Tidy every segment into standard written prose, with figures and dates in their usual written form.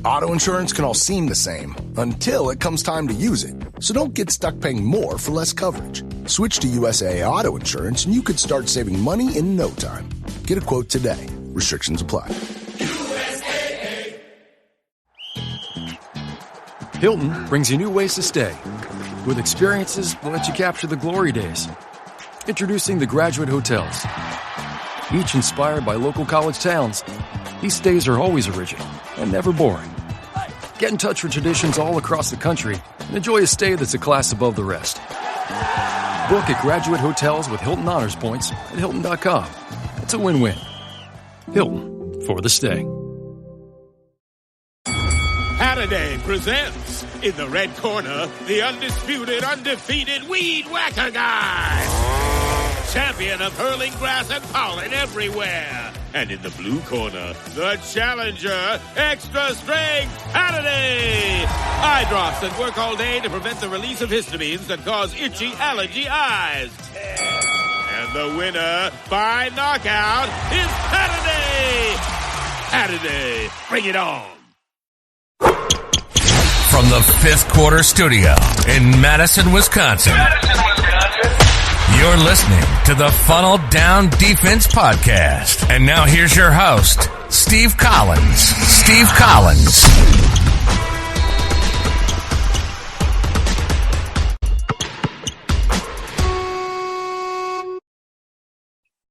Auto insurance can all seem the same until it comes time to use it. So don't get stuck paying more for less coverage. Switch to USAA Auto Insurance and you could start saving money in no time. Get a quote today. Restrictions apply. USAA. Hilton brings you new ways to stay. With experiences that let you capture the glory days. Introducing the Graduate Hotels. Each inspired by local college towns, these stays are always original and never boring. Get in touch with traditions all across the country and enjoy a stay that's a class above the rest. Book at Graduate Hotels with Hilton Honors Points at Hilton.com. It's a win-win. Hilton, for the stay. Halliday presents, in the red corner, the undisputed, undefeated Weed Whacker Guy. Champion of hurling grass and pollen everywhere. And in the blue corner, the challenger, extra strength Halliday. Eye drops that work all day to prevent the release of histamines that cause itchy allergy eyes. And the winner by knockout is Halliday. Halliday, bring it on. From the Fifth Quarter Studio in Madison, Wisconsin. You're listening to the Funnel Down Defense Podcast. And now here's your host, Steve Collins. Steve Collins.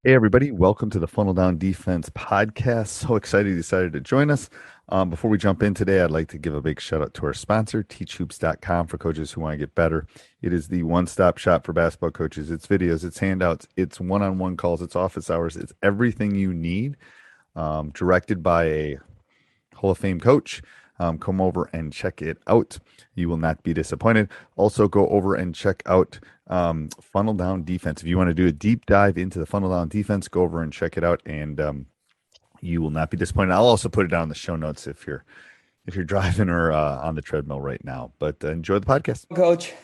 Hey, everybody. Welcome to the Funnel Down Defense Podcast. So excited you decided to join us. Before we jump in today, I'd like to give a big shout out to our sponsor, teachhoops.com, for coaches who want to get better. It is the one-stop shop for basketball coaches. It's videos, it's handouts, it's one-on-one calls, it's office hours, it's everything you need, directed by a Hall of Fame coach. Come over and check it out. You will not be disappointed. Also, go over and check out Funnel Down Defense. If you want to do a deep dive into the Funnel Down Defense, go over and check it out, and you will not be disappointed. I'll also put it down in the show notes if you're driving or on the treadmill right now. But enjoy the podcast. Coach.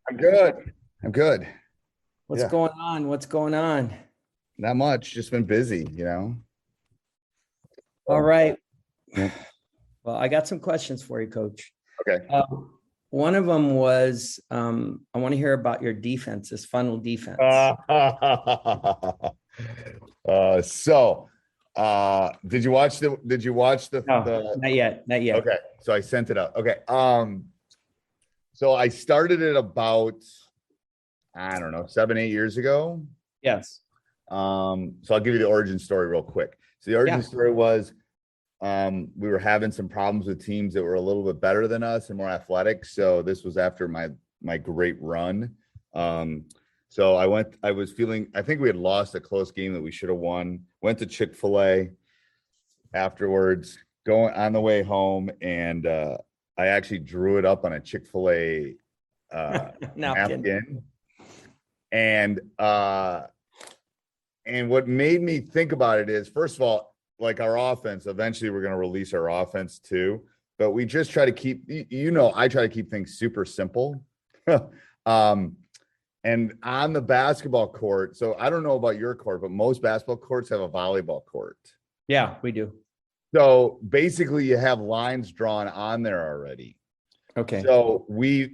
I'm good. What's going on? Not much. Just been busy, All right. Yeah. Well, I got some questions for you, Coach. Okay. One of them was, I want to hear about your defense, this funnel defense. Did you watch the? No, not yet. Okay. So I sent it out. Okay. So I started it about, 7-8 years ago. Yes. So I'll give you the origin story real quick. So the origin story was, we were having some problems with teams that were a little bit better than us and more athletic. So this was after my great run. So I was feeling, I think we had lost a close game that we should have won. Went to Chick-fil-A afterwards, going on the way home, and I actually drew it up on a Chick-fil-A napkin. And what made me think about it is, first of all, like our offense, eventually we're going to release our offense too, but we just try to keep, I try to keep things super simple. And on the basketball court, so I don't know about your court, but most basketball courts have a volleyball court. Yeah, we do. So basically you have lines drawn on there already. Okay. So we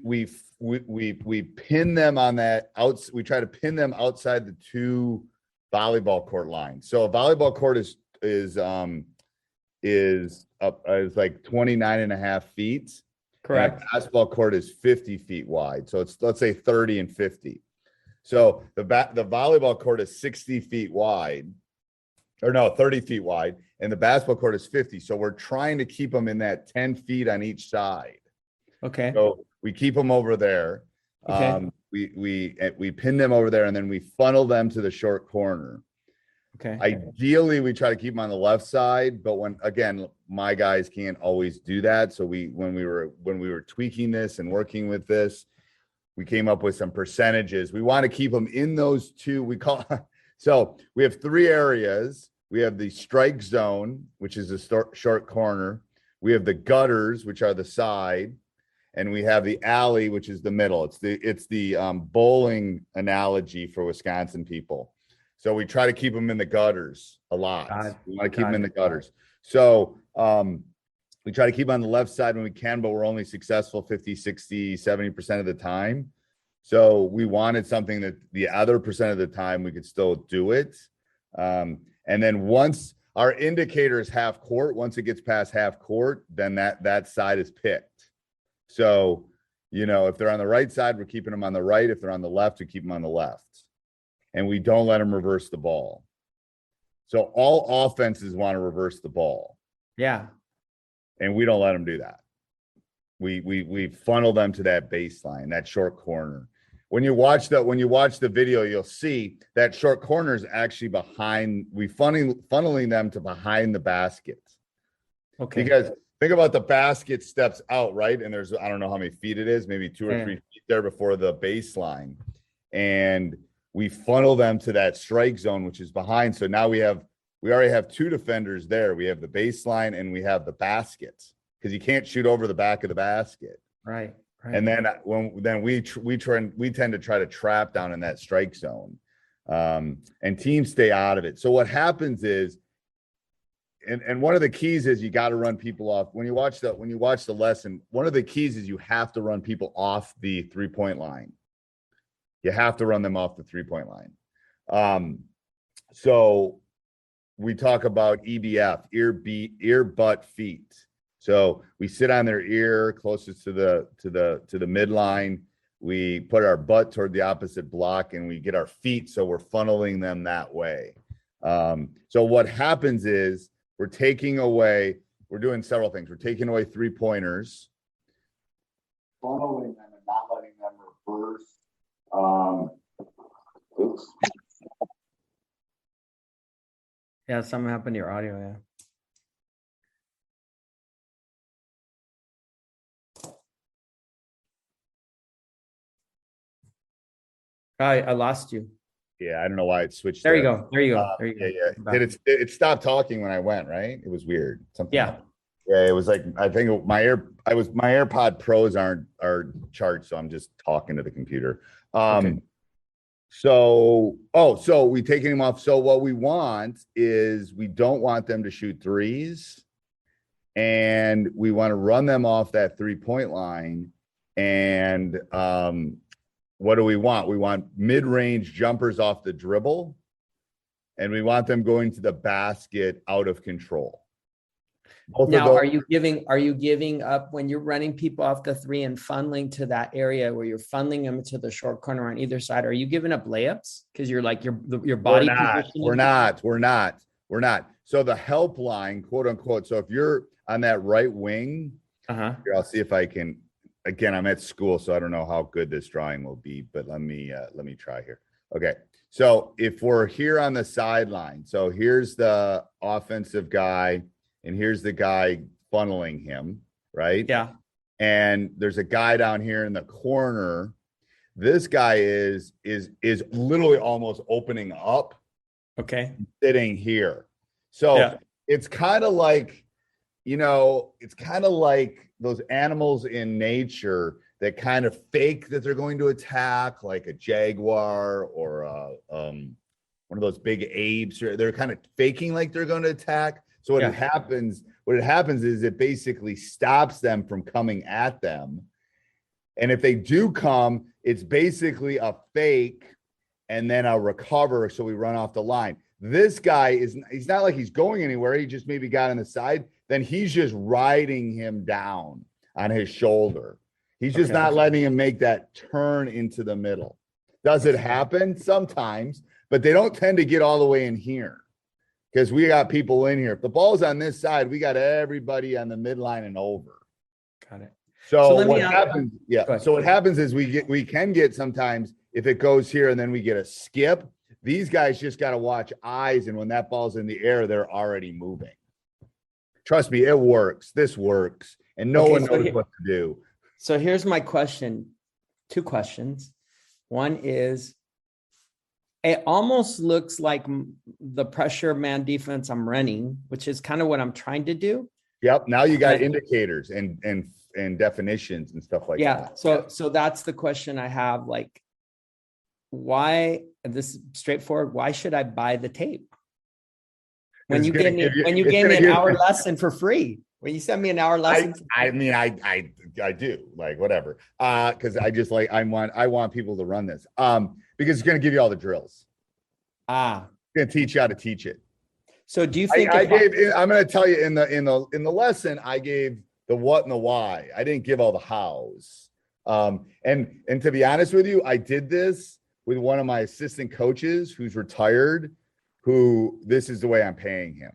pin them on that out. We try to pin them outside the two volleyball court lines. So a volleyball court is like 29 and a half feet. Correct. And a basketball court is 50 feet wide. So it's, let's say 30 and 50. So the volleyball court is 60 feet wide, or no, 30 feet wide, and the basketball court is 50. So we're trying to keep them in that 10 feet on each side. Okay. So we keep them over there. Okay. We pin them over there, and then we funnel them to the short corner. Okay. Ideally, we try to keep them on the left side, but my guys can't always do that. So when we were tweaking this and working with this, we came up with some percentages. We want to keep them in those two. So we have three areas. We have the strike zone, which is the short corner. We have the gutters, which are the side, and we have the alley, which is the middle. It's the bowling analogy for Wisconsin people. So we try to keep them in the gutters a lot. We want to keep them in the gutters. So We try to keep on the left side when we can, but we're only successful 50, 60, 70% of the time. So we wanted something that the other percent of the time we could still do it. And then once our indicator is half court, once it gets past half court, then that side is picked. So, if they're on the right side, we're keeping them on the right. If they're on the left, we keep them on the left. And we don't let them reverse the ball. So all offenses want to reverse the ball. Yeah. And we don't let them do that. We funnel them to that baseline, that short corner. When you watch the video, you'll see that short corner is actually behind. We funneling them to behind the basket. Okay. Because think about the basket steps out, right? And there's, I don't know how many feet it is, maybe 2 or 3 feet there before the baseline. And we funnel them to that strike zone, which is behind. So now we already have 2 defenders there. We have the baseline and we have the basket, because you can't shoot over the back of the basket. Right. And then we tend to try to trap down in that strike zone, and teams stay out of it. So what happens is, and one of the keys is you got to run people off. When you watch the lesson, one of the keys is you have to run people off the 3-point line. You have to run them off the 3-point line. So we talk about EBF, ear, butt, feet. So we sit on their ear closest to the midline. We put our butt toward the opposite block, and we get our feet, so we're funneling them that way. So what happens is we're doing several things. We're taking away 3-pointers, funneling them and not letting them reverse. Yeah, something happened to your audio. Yeah. I lost you. Yeah, I don't know why it switched. There you go. Yeah. It stopped talking when I went, right? It was weird. Yeah, it was like, I think my AirPod Pros are charged, so I'm just talking to the computer. Okay. So we taking them off. So what we want is, we don't want them to shoot threes, and we want to run them off that 3-point line. And what do we want? We want mid-range jumpers off the dribble, and we want them going to the basket out of control. Now, are you giving up when you're running people off the 3 and funneling to that area where you're funneling them to the short corner on either side? Are you giving up layups because you're like your body? We're not. So the help line, quote unquote. So if you're on that right wing, here, I'll see if I can. Again, I'm at school, so I don't know how good this drawing will be, but let me try here. Okay. So if we're here on the sideline, so here's the offensive guy, and here's the guy funneling him, right? Yeah. And there's a guy down here in the corner. This guy is literally almost opening up. Okay. Sitting here. So it's kind of like, those animals in nature that kind of fake that they're going to attack, like a jaguar or one of those big apes. They're kind of faking like they're going to attack. So what happens is it basically stops them from coming at them. And if they do come, it's basically a fake and then a recover. So we run off the line. This guy he's not like he's going anywhere. He just maybe got on the side. Then he's just riding him down on his shoulder. He's just not letting him make that turn into the middle. Does it happen? Sometimes, but they don't tend to get all the way in here, because we got people in here. If the ball's on this side, we got everybody on the midline and over. Got it. So what happens? Yeah. So what happens is we can get sometimes, if it goes here and then we get a skip, these guys just got to watch eyes. And when that ball's in the air, they're already moving. Trust me, it works. This works. And no one knows what to do. So here's my question. 2 questions. One is, it almost looks like the pressure man defense I'm running, which is kind of what I'm trying to do. Yep. Now you got indicators and definitions and stuff like that. Yeah. So that's the question I have. Like, why, this is straightforward, why should I buy the tape? When you gave me an hour lesson for free. When you send me an hour lesson, I mean, I do, like, whatever. Because I just like I want people to run this. Because it's going to give you all the drills. It's going to teach you how to teach it. So do you think I'm going to tell you in the lesson, I gave the what and the why. I didn't give all the hows. And to be honest with you, I did this with one of my assistant coaches who's retired, who this is the way I'm paying him.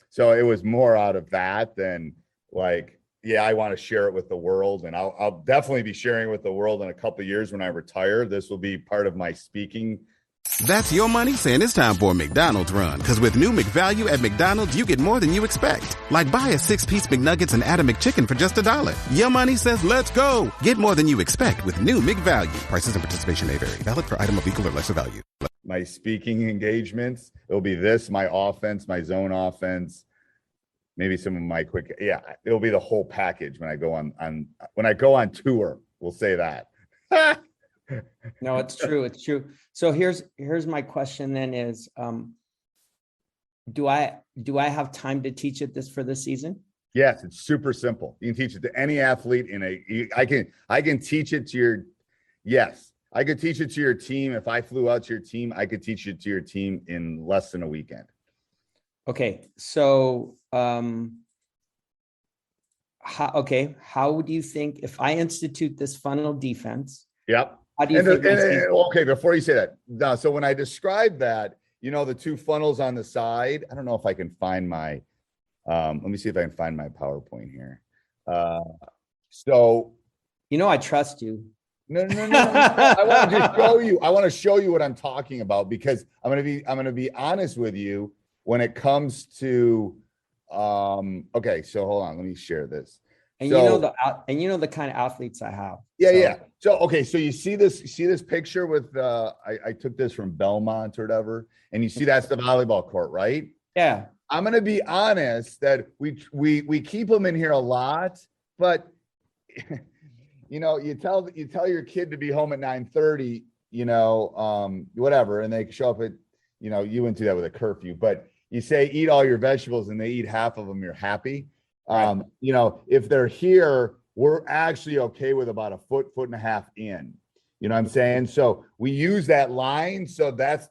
So it was more out of that than like, yeah, I want to share it with the world. And I'll definitely be sharing it with the world in a couple of years when I retire. This will be part of my speaking. That's your money saying it's time for a McDonald's run. Because with new McValue at McDonald's, you get more than you expect. Like buy a 6-piece McNuggets and add a McChicken for just $1. Your money says let's go. Get more than you expect with new McValue. Prices and participation may vary. Valid for item of equal or lesser value. My speaking engagements, it'll be this, my offense, my zone offense, maybe some of my quick. Yeah, it'll be the whole package when I go on tour. We'll say that. No, it's true. It's true. So here's my question then is, do I have time to teach it for this season? Yes, it's super simple. You can teach it to any athlete I can teach it to your, yes, I could teach it to your team. If I flew out to your team, I could teach it to your team in less than a weekend. Okay. So, how do you think if I institute this funnel defense? Yep. How do you think? Okay, before you say that, no. So when I describe that, the two funnels on the side. I don't know if I can find my. Let me see if I can find my PowerPoint here. So, I trust you. No. I want to just show you. I want to show you what I'm talking about because I'm going to be honest with you when it comes to. Okay, so hold on. Let me share this. And the kind of athletes I have. Yeah. So okay, so you see this picture with I took this from Belmont or whatever, and you see that's the volleyball court, right? Yeah. I'm gonna be honest that we keep them in here a lot, but you tell your kid to be home at 9:30, whatever, and they show up at you wouldn't do that with a curfew, but you say eat all your vegetables and they eat half of them, you're happy. Right. If they're here, we're actually okay with about a foot and a half in. You know what I'm saying? So we use that line. So that's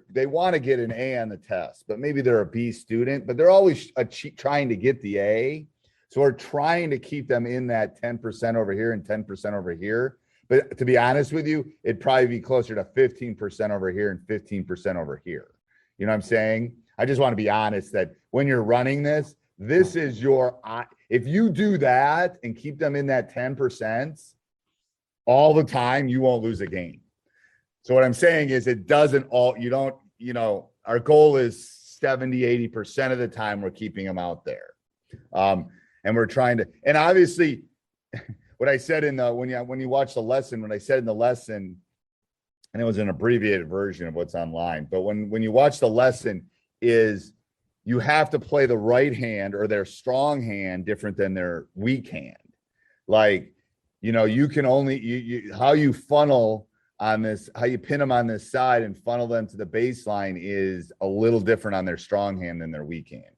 they want to get an A on the test, but maybe they're a B student, but they're always trying to get the A. So we're trying to keep them in that 10% over here and 10% over here. But to be honest with you, it'd probably be closer to 15% over here and 15% over here. You know what I'm saying? I just want to be honest that when you're running this is if you do that and keep them in that 10% all the time, you won't lose a game. So what I'm saying is our goal is 70, 80% of the time we're keeping them out there. And we're trying to, and obviously what I said when you watch the lesson, what I said in the lesson, and it was an abbreviated version of what's online, but when you watch the lesson is you have to play the right hand or their strong hand different than their weak hand. Like, you can only, how you funnel on this, how you pin them on this side and funnel them to the baseline is a little different on their strong hand than their weak hand.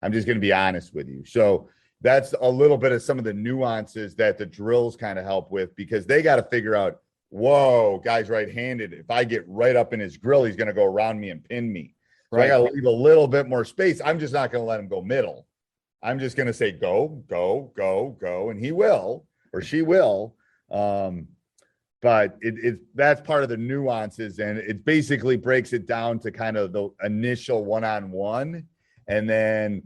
I'm just going to be honest with you. So that's a little bit of some of the nuances that the drills kind of help with because they got to figure out, whoa, guy's right-handed. If I get right up in his grill, he's going to go around me and pin me. So I got to leave a little bit more space. I'm just not going to let him go middle. I'm just going to say, go, go, go, go. And he will, or she will. But that's part of the nuances. And it basically breaks it down to kind of the initial one-on-one. And then,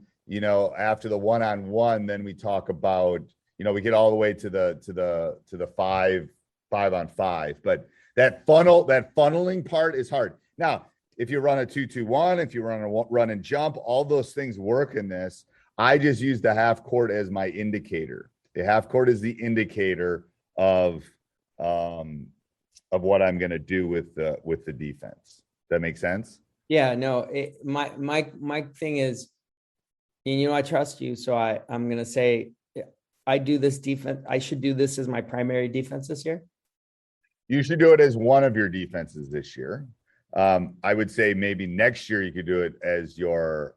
after the one-on-one, then we talk about, we get all the way to the 5-on-5. But that funneling part is hard. Now, if you run a 2-2-1, if you run a run and jump, all those things work in this. I just use the half court as my indicator. The half court is the indicator of what I'm going to do with the defense. Does that make sense? Yeah, no, my thing is, I trust you. So I'm going to say, I do this defense. I should do this as my primary defense this year. You should do it as one of your defenses this year. I would say maybe next year you could do it as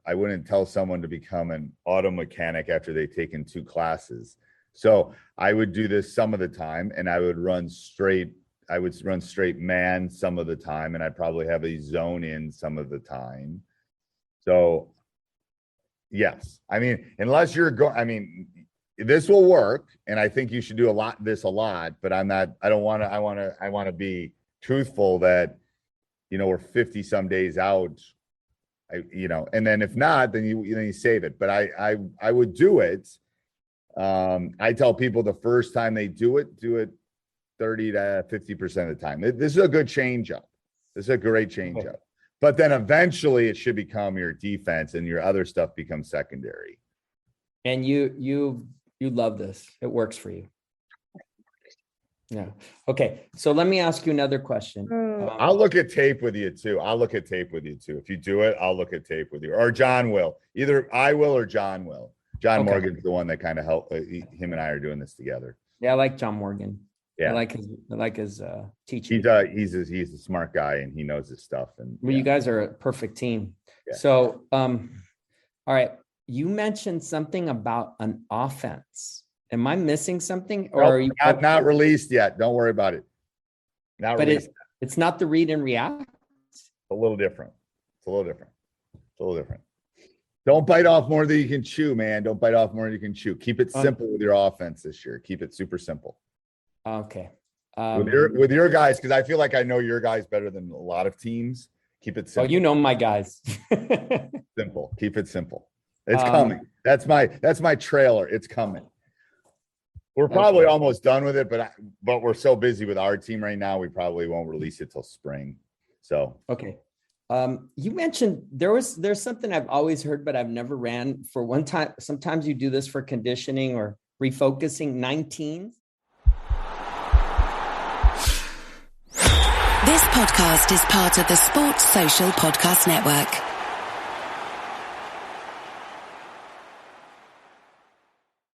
I wouldn't tell someone to become an auto mechanic after they've taken 2 classes. So I would do this some of the time, and I would run straight man some of the time, and I'd probably have a zone in some of the time. So yes, I mean, unless you're this will work, and I think you should do a lot, but I want to be truthful that, we're 50 some days out, and then if not, then you save it. But I would do it. I tell people the first time they do it 30 to 50% of the time. This is a good change up. This is a great change up. But then eventually it should become your defense, and your other stuff becomes secondary. And you love this. It works for you. Yeah. Okay. So let me ask you another question. I'll look at tape with you too. If you do it, I'll look at tape with you, or John will. Either I will or John will. John Morgan's the one that kind of helped. Him and I are doing this together. Yeah, I like John Morgan. Yeah, I like his teaching. He's a smart guy, and he knows his stuff. And you guys are a perfect team. Yeah. So, all right. You mentioned something about an offense. Am I missing something, or are you not released yet? Don't worry about it. It's not the read and react. It's a little different. Don't bite off more than you can chew, man. Don't bite off more than you can chew. Keep it simple with your offense this year. Keep it super simple. Okay. With your guys, because I feel like I know your guys better than a lot of teams. Keep it simple. Oh, you know my guys. Simple. Keep it simple. It's coming. That's my trailer. It's coming. We're probably almost done with it, but we're so busy with our team right now, we probably won't release it till spring. So okay. You mentioned there's something I've always heard, but I've never ran for one time. Sometimes you do this for conditioning or refocusing 19s. This podcast is part of the Sports Social Podcast Network.